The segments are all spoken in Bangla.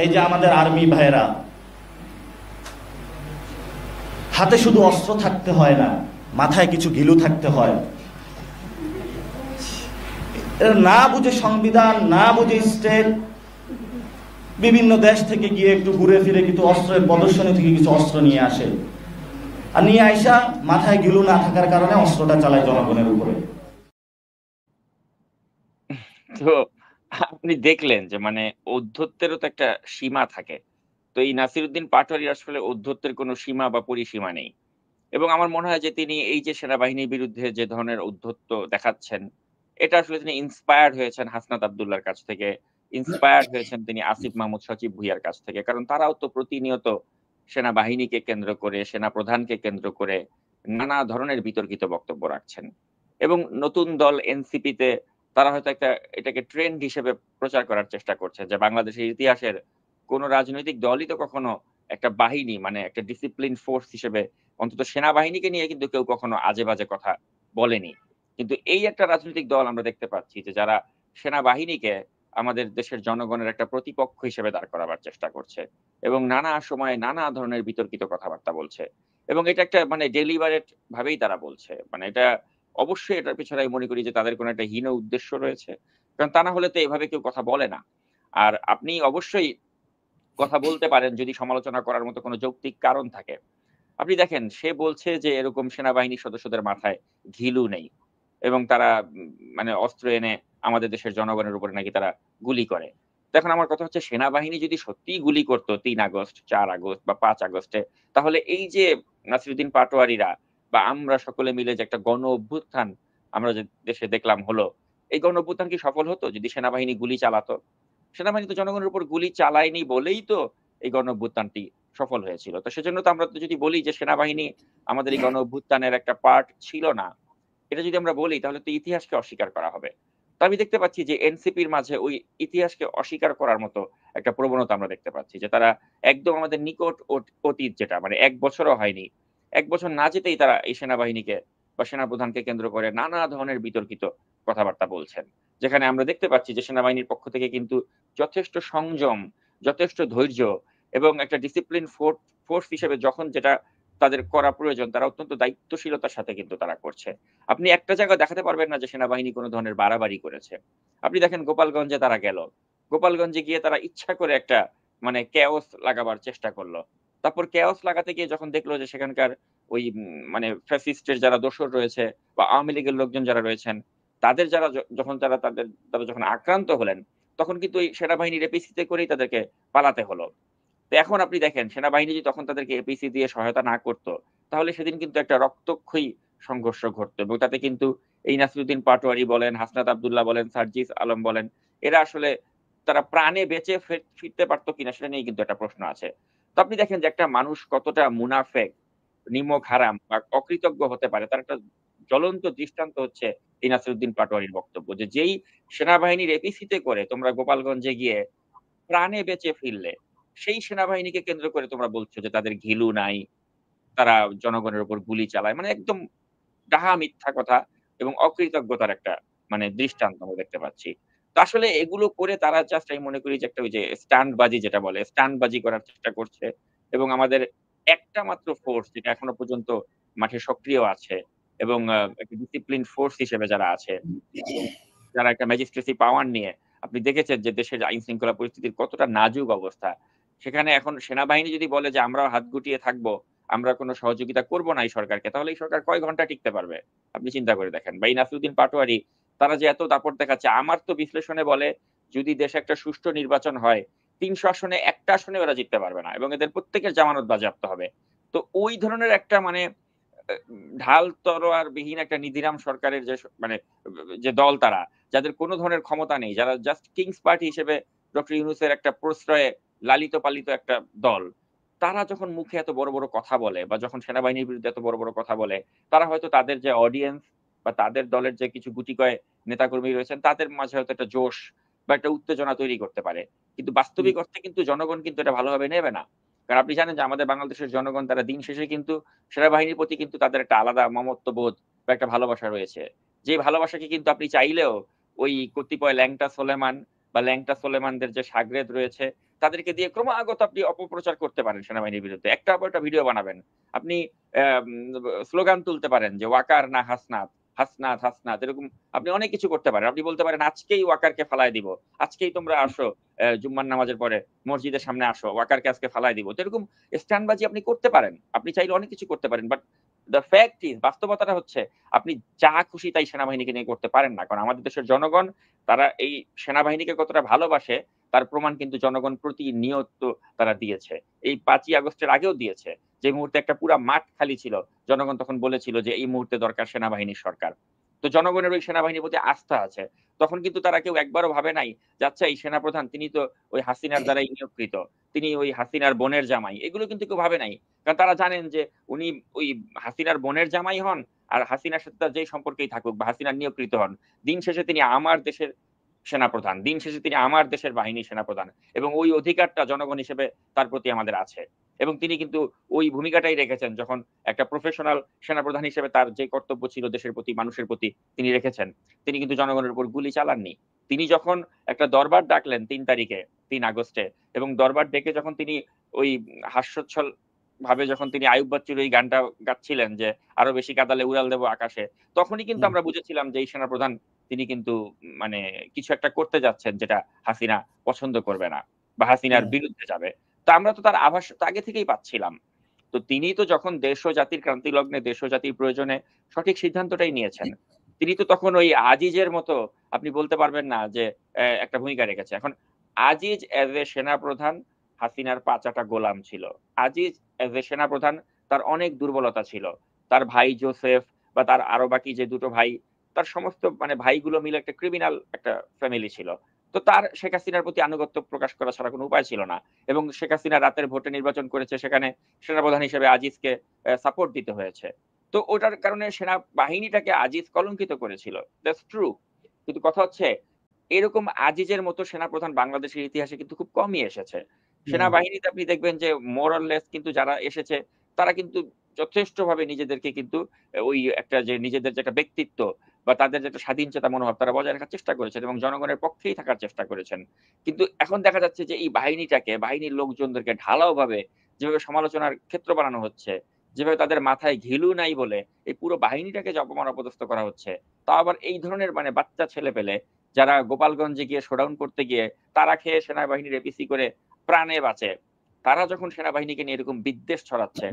এই যে আমাদের আর্মি ভাইয়েরা, হাতে শুধু অস্ত্র থাকতে হয় না, মাথায় কিছু গিলু থাকতে হয়। না বুঝে সংবিধান, না বুঝে স্টেট, বিভিন্ন দেশ থেকে গিয়ে একটু ঘুরে ফিরে কিন্তু অস্ত্রের প্রদর্শনী থেকে কিছু অস্ত্র নিয়ে আসে, আর নিয়ে আইসা মাথায় গিলু না থাকার কারণে অস্ত্রটা চালায় জনগণের উপরে। তো আপনি দেখলেন যে মানে ঔদ্ধত্যেরও তো একটা সীমা থাকে। তো এই নাসিরুদ্দিন পাটোয়ারির আসলে ঔদ্ধত্যের কোনো সীমা বা পরিসীমা নেই। এবং আমার মনে হয় যে তিনি এই যে সেনাবাহিনীর বিরুদ্ধে যে ধরনের ঔদ্ধত্য দেখাচ্ছেন, এটা আসলে তিনি ইন্সপায়ার্ড হয়েছেন হাসনাত আব্দুল্লাহর কাছ থেকে, ইন্সপায়ার্ড হয়েছেন তিনি আসিফ মাহমুদ সচিব ভুইয়ার কাছ থেকে। কারণ তারাও তো প্রতিনিয়ত সেনাবাহিনীকে কেন্দ্র করে, সেনাপ্রধানকে কেন্দ্র করে নানা ধরনের বিতর্কিত বক্তব্য রাখছেন। এবং নতুন দল এনসিপিতে তারা হয়তো এটাকে ট্রেন্ড হিসেবে প্রচার করার চেষ্টা করছে যে বাংলাদেশের ইতিহাসের কোন রাজনৈতিক দলই তো কখনো একটা বাহিনী মানে একটা ডিসিপ্লিন ফোর্স হিসেবে অন্তত সেনাবাহিনীকে নিয়ে কিন্তু কেউ কখনো আজে-বাজে কথা বলেনি। কিন্তু এই একটা রাজনৈতিক দল আমরা দেখতে পাচ্ছি যে যারা সেনাবাহিনীকে আমাদের দেশের জনগণের একটা প্রতিপক্ষ হিসেবে দাঁড় করাবার চেষ্টা করছে এবং নানা সময়ে নানা ধরনের বিতর্কিত কথাবার্তা বলছে। এবং এটা একটা মানে ডেলিবারেট ভাবেই তারা বলছে। মানে এটা অবশ্যই এটার পেছনে আমি মনে করি যে তাদের কোনো একটা হীন উদ্দেশ্য রয়েছে। কারণ তা না হলে তো এভাবে কেউ কথা বলে না। আর আপনি অবশ্যই কথা বলতে পারেন যদি সমালোচনা করার মতো কোনো যৌক্তিক কারণ থাকে। আপনি দেখেন সে বলছে যে এরকম সেনাবাহিনীর সদস্যদের মাথায় ঘিলু নেই এবং তারা মানে অস্ত্র এনে আমাদের দেশের জনগণের উপরে নাকি তারা গুলি করে। তো এখন আমার কথা হচ্ছে সেনাবাহিনী যদি সত্যিই গুলি করত ৩ আগস্ট, ৪ আগস্ট বা ৫ আগস্টে তাহলে এই যে নাসিরুদ্দিন পাটোয়ারিরা বা আমরা সকলে মিলে যে একটা গণ অভ্যুত্থান আমরা যে দেশে দেখলাম হলো, এই গণ অভ্যুত্থান কি সফল হতো যদি সেনাবাহিনী গুলি চালাতো? সেনাবাহিনী তো জনগণের উপর গুলি চালায়নি বলেই তো এই গণঅভ্যুত্থানটি সফল হয়েছিল। তো সেজন্য তো আমরা তো যদি বলি যে সেনাবাহিনী আমাদের এই গণঅভ্যুত্থানের একটা পার্ট ছিল না, এটা যদি আমরা বলি তাহলে তো ইতিহাসকে অস্বীকার করা হবে। তো আমি দেখতে পাচ্ছি যে এনসিপির মাঝে ওই ইতিহাসকে অস্বীকার করার মতো একটা প্রবণতা আমরা দেখতে পাচ্ছি। যে তারা একদম আমাদের নিকট অতীত যেটা মানে ১ বছরও হয়নি। ১ বছর না যেতেই তারা এই সেনাবাহিনীকে বা সেনাপ্রধানকে কেন্দ্র করে নানা ধরনের বিতর্কিত কথাবার্তা বলছেন। যেখানে আমরা দেখতে পাচ্ছি যে সেনাবাহিনীর পক্ষ থেকে কিন্তু যথেষ্ট সংযম, যথেষ্ট ধৈর্য এবং একটা ডিসিপ্লিন ফোর্স হিসেবে যখন যেটা তাদের করা প্রয়োজন তারা অত্যন্ত দায়িত্বশীলতার সাথে কিন্তু তারা করছে। আপনি একটা জায়গায় দেখাতে পারবেন না যে সেনাবাহিনী কোন ধরনের বাড়াবাড়ি করেছে। আপনি দেখেন গোপালগঞ্জে তারা গেল। গোপালগঞ্জে গিয়ে তারা ইচ্ছা করে একটা মানে chaos লাগাবার চেষ্টা করল। তারপর chaos লাগাতে গিয়ে যখন দেখলো যে সেখানকার ওই মানে ফ্যাসিস্টের যারা দোসর রয়েছে বা আওয়ামী লীগের লোকজন যারা রয়েছেন, তাদের যারা যখন তারা যখন আক্রান্ত হলেন, তখন কিন্তু ওই সেনাবাহিনীর এপিসিতে করেই তাদেরকে পালাতে হলো। তো এখন আপনি দেখেন সেনাবাহিনী যদি তখন তাদেরকে এপিসি দিয়ে সহায়তা না করত, তাহলে সেদিন কিন্তু একটা রক্তক্ষয়ী সংঘর্ষ ঘটতো এবং তাতে কিন্তু এই নাসিরুদ্দিন পাটোয়ারি বলেন, হাসনাত আব্দুল্লাহ বলেন, সার্জিস আলম বলেন, এরা আসলে তারা প্রাণে বেঁচে ফিরতে পারত কিনা সেটা নিয়ে কিন্তু একটা প্রশ্ন আছে। তো আপনি দেখেন যে একটা মানুষ কতটা মুনাফেক, নিমক হারাম বা অকৃতজ্ঞ হতে পারে তার একটা জ্বলন্ত দৃষ্টান্ত হচ্ছে এই নাসিরুদ্দিন পাটোয়ারির বক্তব্য যে যেই সেনাবাহিনীর এপিসিতে করে তোমরা গোপালগঞ্জে গিয়ে প্রাণে বেঁচে ফিরলে, সেই সেনাবাহিনীকে কেন্দ্র করে তোমরা বলছো যে তাদের ঘিলু নাই, তারা জনগণের উপর গুলি চালায়। মানে একদম ডাহা মিথ্যা কথা এবং অকৃতজ্ঞতার একটা মানে দৃষ্টান্ত আমরা দেখতে পাচ্ছি। তো আসলে এগুলো করে তারা জাস্ট আমি মনে করি যে একটা ওই যে স্টান্টবাজি যেটা বলে, স্টান্টবাজি করার চেষ্টা করছে এবং আমাদের একটা মাত্র ফোর্স যেটা এখনো পর্যন্ত মাঠে সক্রিয় আছে এবং একটা ডিসিপ্লিন ফোর্স হিসেবে যারা আছে এবং যারা একটা ম্যাজিস্ট্রেসি পাওয়ার নিয়ে আপনি দেখেছেন যে দেশের আইন শৃঙ্খলা পরিস্থিতির কতটা নাজুক অবস্থা। সেখানে এখন সেনাবাহিনী যদি বলে যে আমরাও হাত গুটিয়ে থাকবো, আমরা কোন সহযোগিতা করব না এই সরকারকে, তাহলে এই সরকার কয় ঘন্টা টিকতে পারবে? আপনি চিন্তা করে দেখেন। বা এই নাসিরুদ্দিন পাটোয়ারি তারা যে এত দাপট দেখাচ্ছে, আমার তো বিশ্লেষণে বলে যদি দেশে একটা সুষ্ঠু নির্বাচন হয়, ৩০০ আসনে ১ টা আসনে ওরা জিততে পারবে না এবং এদের প্রত্যেকের জামানত বাজেয়াপ্ত হবে। তো ওই ধরনের একটা মানে ঢাল তরোয়ার বিহীন একটা নিধিরাম সরকারের যে মানে যে দল তারা, যাদের কোন ধরনের ক্ষমতা নেই, যারা জাস্ট কিংস পার্টি হিসেবে ডক্টর ইউনূসের একটা প্রশ্রয়ে লালিত পালিত একটা দল। তারা যখন মুখে এত বড়, বড় কথা বলে বা যখন সেনাবাহিনীর বিরুদ্ধে এত বড়, বড় কথা বলে, তারা হয়তো তাদের যে অডিয়েন্স বা তাদের দলের যে কিছু গুটিকয় নেতাকর্মী রয়েছেন, তাদের মাঝে হয়তো একটা জোশ বা একটা উত্তেজনা তৈরি করতে পারে। কিন্তু বাস্তবিক অর্থে কিন্তু জনগণ কিন্তু এটা ভালোভাবে নেবে না। কারণ আপনি জানেন যে আমাদের বাংলাদেশের জনগণ তারা দিন শেষে কিন্তু সেনাবাহিনীর প্রতি কিন্তু তাদের একটা আলাদা মমত্ববোধ বা একটা ভালোবাসা রয়েছে। যে ভালোবাসাকে কিন্তু আপনি চাইলেও ওই কতিপয় ল্যাংটা সোলেমান বা ল্যাংটা সোলেমানদের যে শাগরেদ রয়েছে, তাদেরকে দিয়ে ক্রমাগত আপনি অপপ্রচার করতে পারেন সেনাবাহিনীর বিরুদ্ধে। একটা পর একটা ভিডিও বানাবেন। আপনি স্লোগান তুলতে পারেন যে ওয়াকার না হাসনাত, হাসনাত, হাসনাত, এরকম আপনি অনেক কিছু করতে পারেন। আপনি বলতে পারেন আজকেই ওয়াকারকে ফালায় দিব। আজকেই তোমরা আসো, জুম্মার নামাজের পরে মসজিদের সামনে আসো। ওয়াকারকে আজকে ফালায় দিব। তো এরকম স্ট্যান্ডবাজি আপনি করতে পারেন। আপনি চাইলে অনেক কিছু করতে পারেন। বাট দ্য ফ্যাক্ট ইজ, বাস্তবতাটা হচ্ছে আপনি যা খুশি তাই সেনাবাহিনীকে নিয়ে করতে পারেন না। কারণ আমাদের দেশের জনগণ তারা এই সেনাবাহিনীকে কতটা ভালোবাসে তার প্রমাণ কিন্তু জনগণ প্রতিনিয়ত তারা দিয়েছে। এই ৫ই আগস্টের আগেও দিয়েছে। যে মুহূর্তে একটা পুরা মাঠ খালি ছিল, জনগণ তখন বলেছিল যে এই মুহূর্তে দরকার সেনাবাহিনীর সরকার। তো জনগণের ওই সেনাবাহিনীর প্রতি আস্থা আছে। তখন কিন্তু তারা কেউ একবারও ভাবে নাই যে আচ্ছা এই সেনাপ্রধান তিনি তো ওই হাসিনার দ্বারাই নিয়োগকৃত। তিনি ওই হাসিনার বোনের জামাই। এগুলো কিন্তু কেউ ভাবে নাই। কারণ তারা জানেন যে উনি ওই হাসিনার বোনের জামাই হন আর হাসিনার সাথে তার যেই সম্পর্কেই থাকুক বা হাসিনার নিয়োগকৃত হন, দিন শেষে তিনি আমার দেশের সেনাপ্রধান। দিন শেষে তিনি আমার দেশের বাহিনীর সেনাপ্রধান। এবং ওই অধিকারটা জনগণ হিসেবে তার প্রতি আমাদের আছে। এবং তিনি কিন্তু ওই ভূমিকাটাই রেখেছেন যখন একটা প্রফেশনাল সেনাপ্রধান হিসেবে তার যে কর্তব্য ছিল দেশের প্রতি, মানুষের প্রতি তিনি রেখেছেন। তিনি কিন্তু জনগণের উপর গুলি চালাননি। তিনি যখন একটা দরবার ডাকলেন ৩ তারিখে, ৩ আগস্টে, এবং দরবার ডেকে যখন তিনি ওই হাস্যোচ্ছল ভাবে যখন তিনি আইয়ুব বাচ্চুর ওই গানটা গাচ্ছিলেন যে আরো বেশি কাঁদালে উড়াল দেব আকাশে, তখনই কিন্তু আমরা বুঝেছিলাম যে এই সেনাপ্রধান তিনি কিন্তু মানে কিছু একটা করতে যাচ্ছেন যেটা হাসিনা পছন্দ করবে না বা হাসিনার বিরুদ্ধে যাবে। তো আমরা তো তার আভাস তো আগে থেকেই পাচ্ছিলাম। তো তিনি তো যখন দেশ ও জাতির ক্রান্তি লগ্নে দেশ ও জাতির প্রয়োজনে সঠিক সিদ্ধান্তটাই নিয়েছেন। তিনি তো তখন ওই আজিজের মতো আপনি বলতে পারবেন না যে একটা ভূমিকা রেখেছে। এখন আজিজ এজ এ সেনাপ্রধান হাসিনার ৫ আটা গোলাম ছিল। আজিজ এজ এ সেনাপ্রধান তার অনেক দুর্বলতা ছিল। তার ভাই জোসেফ বা তার আরো বাকি যে ২ টো ভাই, তার সমস্ত মানে ভাইগুলো মিলে একটা ক্রিমিনাল একটা ফ্যামিলি ছিল। তো তার শেখ হাসিনার প্রতি আনুগত্য প্রকাশ করা ছাড়া কোনো উপায় ছিল না। এবং শেখ হাসিনা রাতের ভোটে নির্বাচন করেছে, সেখানে সেনাপ্রধান হিসেবে আজিজকে সাপোর্ট দিতে হয়েছে। তো ওটার কারণে সেনাবাহিনীটাকে আজিজ কলঙ্কিত করেছিল। That's true. কিন্তু কথা হচ্ছে এরকম আজিজের মতো সেনাপ্রধান বাংলাদেশের ইতিহাসে কিন্তু খুব কমই এসেছে। সেনাবাহিনীতে আপনি দেখবেন যে মোর অর লেস কিন্তু যারা এসেছে তারা কিন্তু যথেষ্টভাবে নিজেদেরকে কিন্তু ওই একটা যে নিজেদের যে একটা ব্যক্তিত্ব বা তাদের যে একটা স্বাধীনচেতা মনোভাব তারা বজায় রাখার চেষ্টা করেছেন এবং জনগণের পক্ষেই থাকার চেষ্টা করেছেন। কিন্তু এখন দেখা যাচ্ছে যে এই বাহিনীটাকে, বাহিনীর লোকজনদেরকে ঢালাওভাবে যেভাবে সমালোচনার ক্ষেত্র বানানো হচ্ছে, যেভাবে তাদের মাথায় ঘিলু নাই বলে এই পুরো বাহিনীটাকে যে অপমান অপদস্থ করা হচ্ছে, তাও আবার এই ধরনের মানে বাচ্চা ছেলেপেলে যারা গোপালগঞ্জে গিয়ে শোডাউন করতে গিয়ে তারা খেয়ে সেনাবাহিনীর এপিসি করে প্রাণে বাঁচে। তারা যখন সেনাবাহিনীকে নিয়ে এরকম বিদ্বেষ ছড়াচ্ছে,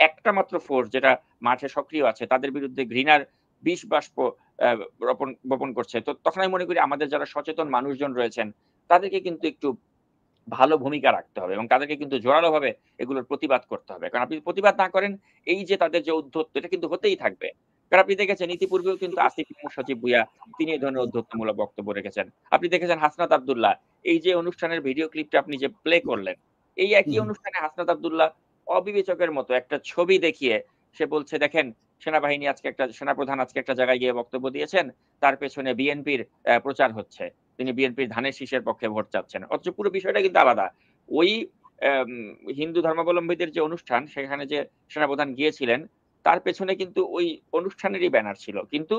একটা মাত্র ফোর্স যেটা মাঠে সক্রিয় আছে তাদের বিরুদ্ধে ঘৃণার বিষ বাষ্প বপন করছে। তো তখন আমি মনে করি আমাদের যারা সচেতন মানুষজন রয়েছেন তাদেরকে কিন্তু একটু ভালো ভূমিকা রাখতে হবে এবং তাদেরকে কিন্তু জোরালোভাবে এগুলোর প্রতিবাদ করতে হবে। কারণ আপনি প্রতিবাদ না করেন এই যে তাদের যে উদ্ধত্ত এটা কিন্তু হতেই থাকবে। কারণ আপনি দেখেছেন ইতিপূর্বেও কিন্তু আসিফ মাহমুদ সজীব ভুঁইয়া তিনি এই ধরনের উদ্ধত্তমূলক বক্তব্য রেখেছেন। আপনি দেখেছেন হাসনাত আব্দুল্লাহ এই যে অনুষ্ঠানের ভিডিও ক্লিপটা আপনি যে প্লে করলেন, এই একই অনুষ্ঠানে হাসনাত আব্দুল্লাহ অবিবেচকের মতো একটা ছবি দেখিয়ে সে বলছে দেখেন সেনাবাহিনী আজকে একটা সেনাপ্রধান আজকে একটা জায়গায় গিয়ে বক্তব্য দিয়েছেন, তার পেছনে বিএনপির প্রচার হচ্ছে। তিনি বিএনপির ধানের শীষের পক্ষে ভোট চাচ্ছেন। অথচ পুরো বিষয়টা কিন্তু আলাদা। ওই আম হিন্দু ধর্মাবলম্বীদের যে অনুষ্ঠান সেখানে যে সেনাপ্রধান গিয়েছিলেন, তার পেছনে কিন্তু ওই অনুষ্ঠানেরই ব্যানার ছিল। কিন্তু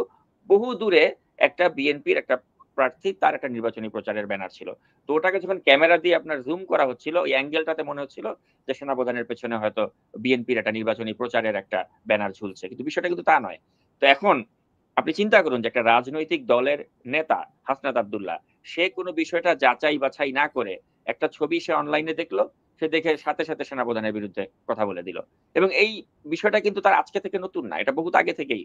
বহু দূরে একটা বিএনপির একটা প্রার্থী তার একটা নির্বাচনী প্রচারের ব্যানার ছিল। তো ওটাকে যখন ক্যামেরা দিয়ে আপনার জুম করা হচ্ছিল, ওই অ্যাঙ্গেলটাতে মনে হচ্ছিল যে সেনাপ্রধানের পেছনে হয়তো বিএনপির একটা নির্বাচনী প্রচারের একটা ব্যানার ঝুলছে। কিন্তু বিষয়টা কিন্তু তা নয়। তো এখন আপনি চিন্তা করুন যে একটা রাজনৈতিক দলের নেতা হাসনাত আব্দুল্লাহ সে কোনো বিষয়টা যাচাই বাছাই না করে একটা ছবি সে অনলাইনে দেখলো, সে দেখে সাথে, সাথে সেনাপ্রধানের বিরুদ্ধে কথা বলে দিল। এবং এই বিষয়টা কিন্তু তার আজকে থেকে নতুন না। এটা বহুত আগে থেকেই।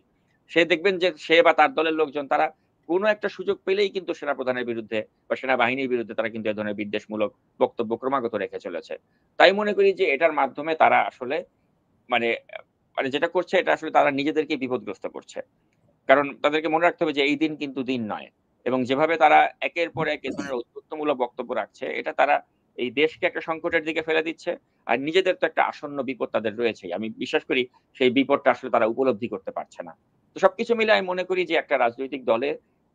সে দেখবেন যে সে বা তার দলের লোকজন তারা কোনো একটা সুযোগ পেলেই কিন্তু সেনাপ্রধানের বিরুদ্ধে বা সেনাবাহিনীর বিরুদ্ধে তারা কিন্তু এ ধরনের বিদ্বেষমূলক বক্তব্য ক্রমাগত রেখে চলেছে। তাই মনে করি যে এটার মাধ্যমে তারা আসলে মানে মানে যেটা করছে এটা আসলে তারা নিজেদেরকেই বিপদগ্রস্ত করছে। কারণ তাদেরকে মনে রাখতে হবে যে এই দিন কিন্তু দিন নয়। এবং যেভাবে তারা একের পর এক এ ধরনের ঔদ্ধত্যমূলক বক্তব্য রাখছে, এটা তারা এই দেশকে একটা সংকটের দিকে ফেলে দিচ্ছে। আর নিজেদের তো একটা আসন্ন বিপদ তাদের রয়েছেই। আমি বিশ্বাস করি সেই বিপদটা আসলে তারা উপলব্ধি করতে পারছে না। তো সবকিছু মিলে আমি মনে করি যে একটা রাজনৈতিক দলে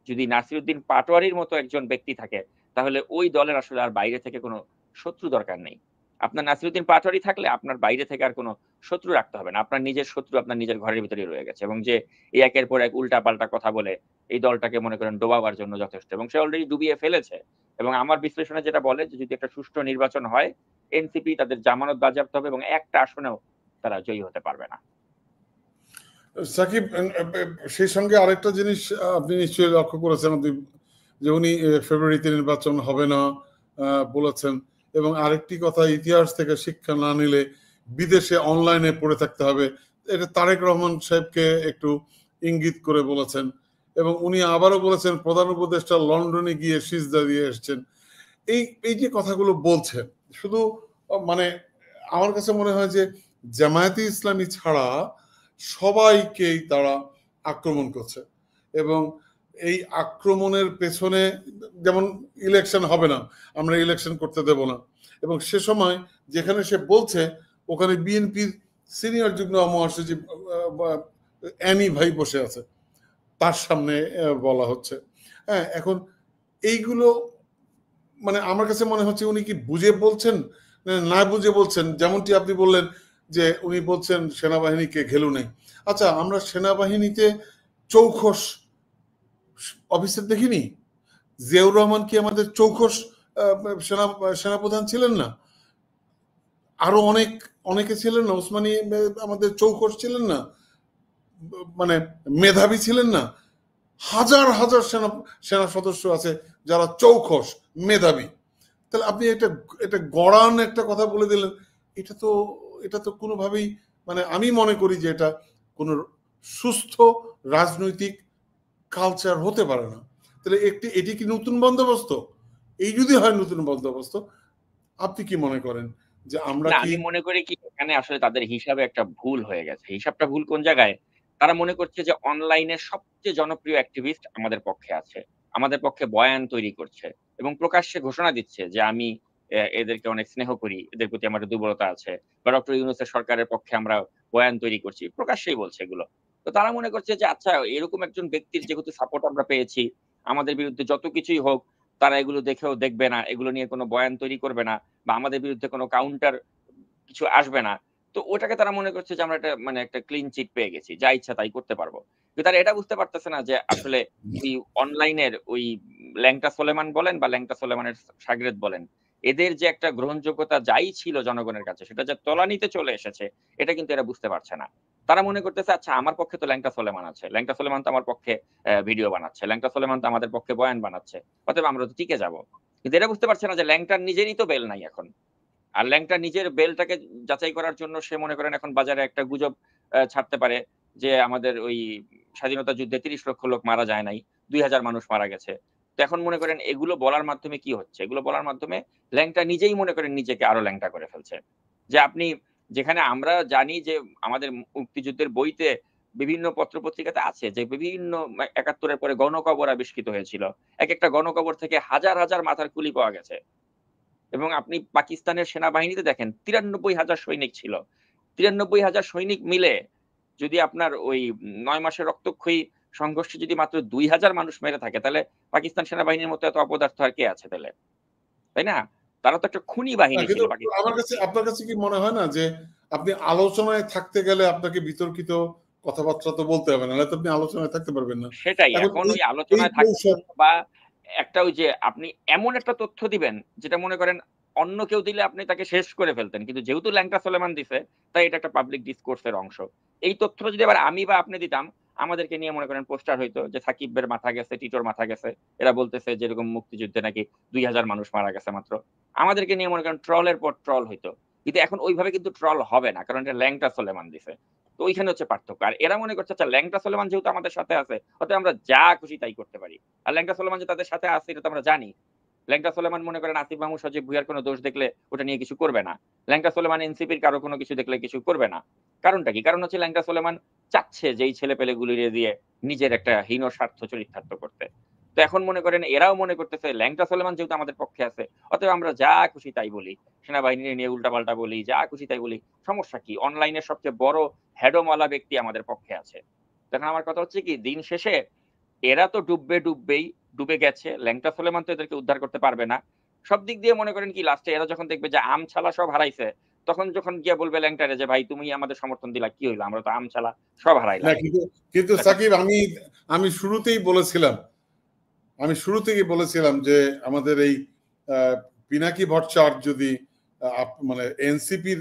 যদি নাসিরউদ্দিন পাটোয়ারির মতো একজন ব্যক্তি থাকে, তাহলে ওই দলের আসলে আর বাইরে থেকে কোনো শত্রু দরকার নেই। আপনার নাসিরউদ্দিন পাটোয়ারি থাকলে আপনার বাইরে থেকে আর কোনো শত্রু রাখতে হবে না। আপনার নিজের শত্রু আপনার নিজের ঘরের ভিতরেই রয়ে গেছে এবং যে এই একের পর এক উল্টাপাল্টা কথা বলে এই দলটাকে মনে করেন ডোবাবার জন্য যথেষ্ট, এবং সে অলরেডি ডুবিয়ে ফেলেছে। এবং আমার বিশ্লেষণে যেটা বলে যে যদি একটা সুষ্ঠু নির্বাচন হয়, এনসিপি তাদের জামানত বাজেয়াপ্ত হবে এবং একটা আসনেও তারা জয়ী হতে পারবে না। সাকিব, সেই সঙ্গে আরেকটা জিনিস আপনি নিশ্চয়ই লক্ষ্য করেছেন যে উনি ফেব্রুয়ারিতে নির্বাচন হবে না বলেছেন, এবং আরেকটি কথা, ইতিহাস থেকে শিক্ষা না নিলে বিদেশে অনলাইনে পড়ে থাকতে হবে, এটা তারেক রহমান সাহেবকে একটু ইঙ্গিত করে বলেছেন। এবং উনি আবারও বলেছেন প্রধান উপদেষ্টা লন্ডনে গিয়ে সিজদা দিয়ে এসছেন। এই যে কথাগুলো বলছেন, শুধু মানে আমার কাছে মনে হয় যে জামায়াতে ইসলামী ছাড়া সবাইকেই তারা আক্রমণ করছে, এবং এই আক্রমণের পেছনে, যেমন ইলেকশন হবে না, আমরা ইলেকশন করতে দেব না, এবং সে সময় যেখানে সে বলছে ওখানে বিএনপির সিনিয়র যুগ্ম মহাসচিব অ্যানি ভাই বসে আছে, তার সামনে বলা হচ্ছে। হ্যাঁ, এখন এইগুলো মানে আমার কাছে মনে হচ্ছে উনি কি বুঝে বলছেন না বুঝে বলছেন। যেমনটি আপনি বললেন যে উনি বলছেন সেনাবাহিনীকে ঘেলু নেই। আচ্ছা, আমরা সেনাবাহিনীতে চৌখস অফিসার দেখিনি? জিয়াউর রহমান কি আমাদের চৌখস সেনাপ্রধান ছিলেন না? আরো অনেকে ছিলেন না? ওসমানী আমাদের চৌখস ছিলেন না? মানে মেধাবী ছিলেন না? হাজার হাজার সেনা সদস্য আছে যারা চৌখস মেধাবী। তাহলে আপনি এটা গড়ান একটা কথা বলে দিলেন, এটা তো কোনোভাবেই, মানে আমি মনে করি যে এটা কোনো সুস্থ রাজনৈতিক কালচার হতে পারে না। তাহলে এটি কি নতুন বন্দোবস্ত? এই যদি হয় নতুন বন্দোবস্ত, আপনি কি মনে করেন যে আমরা কি? আমি মনে করি কি এখানে আসলে তাদের হিসাবে একটা ভুল হয়ে গেছে। হিসাবটা ভুল কোন জায়গায়? তারা মনে করছে যে অনলাইনে সবচেয়ে জনপ্রিয় অ্যাক্টিভিস্ট আমাদের পক্ষে আছে, আমাদের পক্ষে বয়ান তৈরি করছে এবং প্রকাশ্যে ঘোষণা দিচ্ছে যে আমি এদেরকে অনেক স্নেহ করি, এদের প্রতি আমার দুর্বলতা আছে, বা ডক্টর ইউনূসের সরকারের পক্ষে আমরা বয়ান তৈরি করছি, প্রকাশ্যেই বলছে এগুলো। তো তারা মনে করছে যে আচ্ছা, এরকম একজন ব্যক্তির যেহেতু সাপোর্ট আমরা পেয়েছি, আমাদের বিরুদ্ধে যত কিছুই হোক তারা এগুলো দেখেও দেখবে না, এগুলো নিয়ে কোনো বয়ান তৈরি করবে না, বা আমাদের বিরুদ্ধে কোনো কাউন্টার কিছু আসবে না। তো ওটাকে তারা মনে করছে যে আমরা একটা ক্লিন চিট পেয়ে গেছি, যা ইচ্ছা তাই করতে পারবো। কিন্তু তারা এটা বুঝতে পারতেছে না যে আসলে ওই অনলাইনের ওই ল্যাংটা সোলেমান বলেন বা ল্যাংটা সোলেমানের শাগরেদ বলেন, এদের যে একটা গ্রহণযোগ্যতা যাই ছিল জনগণের কাছে, সেটা যে তলানিতে চলে এসেছে, এটা কিন্তু এরা বুঝতে পারছে না। তারা মনে করতেছে আচ্ছা, আমার পক্ষে তো ল্যাংটা সোলেমান আছে, ল্যাংটা সোলেমান তো আমার পক্ষে ভিডিও বানাচ্ছে, ল্যাংটা সোলেমান তো আমাদের পক্ষে বয়ান বানাচ্ছে, অতএব আমরা তো টিকে যাব। কিন্তু এরা বুঝতে পারছে না যে ল্যাংটার নিজেরই তো বেল নাই এখন। আর ল্যাংটা নিজের বেলটাকে যাচাই করার জন্য সে মনে করেন এখন বাজারে একটা গুজব ছাড়তে পারে যে আমাদের ওই স্বাধীনতা যুদ্ধে ৩০ লক্ষ লোক মারা যায় নাই, ২,০০০ মানুষ মারা গেছে। তো এখন মনে করেন এগুলো বলার মাধ্যমে কি হচ্ছে? এগুলো বলার মাধ্যমে ল্যাংটা নিজেই মনে করেন নিজেকে আরো ল্যাংটা করে ফেলছে। যে আপনি, যেখানে আমরা জানি যে আমাদের মুক্তিযুদ্ধের বইতে বিভিন্ন পত্র-পত্রিকাতে আছে যে বিভিন্ন ৭১ এর পরে গণকবর আবিষ্কৃত হয়েছিল। একেকটা গণকবর থেকে হাজার হাজার মাথার খুলি পাওয়া গেছে। এবং আপনি পাকিস্তানের সেনাবাহিনীতে দেখেন ৯৩,০০০ সৈনিক ছিল। ৯৩,০০০ সৈনিক মিলে যদি আপনার ওই ৯ মাসের রক্তক্ষয়ী সংঘর্ষে যদি মাত্র ২,০০০ মানুষ মেরে থাকে, তাহলে পাকিস্তান সেনাবাহিনীর মতো এত অপদার্থ আর কে আছে তাহলে? তাই না? তারা তো একটা খুনি বাহিনী ছিল পাকিস্তান। আপনার কাছে কি মনে হয় না যে আপনি আলোচনায় থাকতে গেলে আপনাকে বিতর্কিত কথাবার্তা তো বলতে হবে না, নাহলে আপনি আলোচনায় থাকতে পারবেন না? সেটাই। এখন ওই আলোচনায় থাকতে বা একটা ওই যে আপনি এমন একটা তথ্য দিবেন যেটা মনে করেন অন্য কেউ দিলে আপনি তাকে শেষ করে ফেলতেন। কিন্তু যেহেতু ল্যাংটা সোলেমান দিছে, তাই এটা একটা পাবলিক ডিসকোর্স এর অংশ। এই তথ্যটা যদি আবার আমি বা আপনি দিতাম, আমাদেরকে নিয়ে মনে করেন পোস্টার হইতো যে সাকিবের মাথা গেছে, টিটোর মাথা গেছে। এরা বলতেছে যে এরকম মুক্তিযুদ্ধে নাকি ২,০০০ মানুষ মারা গেছে মাত্র। আমাদেরকে নিয়ে মনে করেন ট্রলের পর ট্রল হইতো। কিন্তু এখন ওইভাবে কিন্তু ট্রল হবে না। কারণ এটা ল্যাংটা সোলেমান দিছে। তো ওইখানে হচ্ছে পার্থক্য। আর এরা মনে করছে আচ্ছা, ল্যাংটা সোলেমান যেহেতু আমাদের সাথে আছে, অতএব আমরা যা খুশি তাই করতে পারি। আর ল্যাংটা সোলেমান যে তাদের সাথে আছে এটা তো আমরা জানি। ল্যাংটা সোলেমান মনে করেন আসিফ মাহমুদ সজীব ভুঁইয়ার কোনো দোষ দেখলে ওটা নিয়ে কিছু করবে না। ল্যাংটা সোলেমান এনসিপির কারো কোনো কিছু দেখলে কিছু করবে না। কারণটা কি? কারণ হচ্ছে ল্যাংটা সোলেমান চাচ্ছে যে এই ছেলেপেলেগুলিরে দিয়ে নিজের একটা হীন স্বার্থ চরিতার্থ করতে। তো এখন মনে করেন এরাও মনে করতেছে ল্যাংটা সোলেমান যেহেতু আমাদের পক্ষে আছে, অতএব আমরা যা খুশি তাই বলি। সেনাবাহিনী নিয়ে উল্টাপাল্টা বলি, যা খুশি তাই বলি। সমস্যা কি? অনলাইনের সবচেয়ে বড় হেডমওয়ালা ব্যক্তি আমাদের পক্ষে আছে। তখন আমার কথা হচ্ছে কি, দিন শেষে এরা তো ডুবে গেছে। ল্যাংটা সোলেমান তো এদেরকে উদ্ধার করতে পারবে না। সব দিক দিয়ে মনে করেন কি লাস্টে এরা যখন দেখবে যে আম ছালা সব হারাইছে, তখন যখন গিয়া বলবে ল্যাংটারে যে ভাই তুমি আমাদের সমর্থন দিলা, কি হইলো, আমরা তো আম ছাড়া সব হারাইলাম। না, কিন্তু সাকিব, আমি শুরুতেই বলেছিলাম যে আমাদের এই পিনাকি ভট্টাচার্য যদি মানে এনসিপির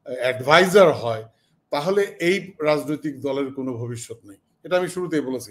অ্যাডভাইজার হয় তাহলে এই রাজনৈতিক দলের কোনো ভবিষ্যৎ নেই, এটা আমি শুরুতেই বলেছি।